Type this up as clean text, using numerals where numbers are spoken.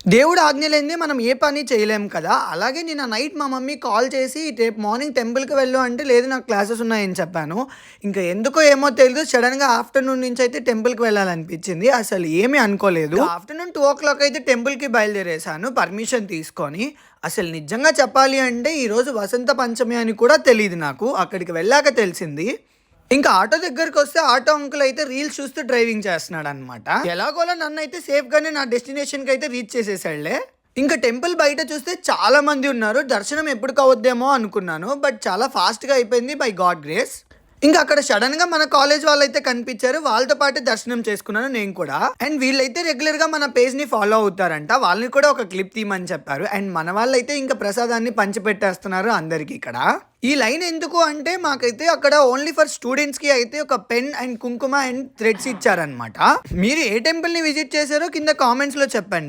దేవుడు ఆజ్ఞ లేనిదే మనం ఏ పని చేయలేం కదా! అలాగే నిన్న నైట్ మా మమ్మీ కాల్ చేసి రేపు మార్నింగ్ టెంపుల్‌కి వెళ్ళు అంటే, లేదు నాకు క్లాసెస్ ఉన్నాయని చెప్పాను. ఇంకా ఎందుకో ఏమో తెలీదు సడెన్‌గా ఆఫ్టర్‌నూన్ నుంచి అయితే టెంపుల్‌కి వెళ్ళాలనిపించింది. అసలు ఏమీ అనుకోలేదు. ఆఫ్టర్‌నూన్ 2:00 అయితే టెంపుల్‌కి బయలుదేరేసాను పర్మిషన్ తీసుకొని. అసలు నిజంగా చెప్పాలి అంటే ఈరోజు వసంత పంచమి అని కూడా తెలీదు నాకు. అక్కడికి వెళ్ళాక తెలిసింది. ఇంకా ఆటో దగ్గరకొస్తే ఆటో అంకుల్ అయితే రీల్స్ చూస్తూ డ్రైవింగ్ చేస్తున్నాడనమాట. ఎలాగోలా నన్నైతే సేఫ్‌గానే నా డెస్టినేషన్‌కైతే రీచ్ చేసేసాడులే. ఇంకా టెంపుల్ బయట చూస్తే చాలా మంది ఉన్నారు. దర్శనం ఎప్పటికవుద్దేమో అనుకున్నాను. బట్ చాలా ఫాస్ట్‌గా అయిపోయింది బై గాడ్ గ్రేస్. ఇంకా అక్కడ సడెన్‌గా మన కాలేజ్ వాళ్ళైతే కనిపించారు. వాళ్ళతో పాటు దర్శనం చేసుకున్నాను నేను కూడా. అండ్ వీళ్ళైతే రెగ్యులర్‌గా మన పేజ్‌ని ఫాలో అవుతారంట. వాళ్ళని కూడా ఒక క్లిప్ తీయమని చెప్పారు. అండ్ మన వాళ్ళైతే ఇంకా ప్రసాదాన్ని పంచిపెట్టేస్తున్నారు అందరికి ఇక్కడ. ఈ లైన్ ఎందుకు అంటే మాకైతే అక్కడ ఓన్లీ ఫర్ స్టూడెంట్స్‌కి అయితే ఒక పెన్ అండ్ కుంకుమ అండ్ థ్రెడ్స్ ఇచ్చారనమాట. మీరు ఏ టెంపుల్‌ని విజిట్ చేశారో కింద కామెంట్స్‌లో చెప్పండి.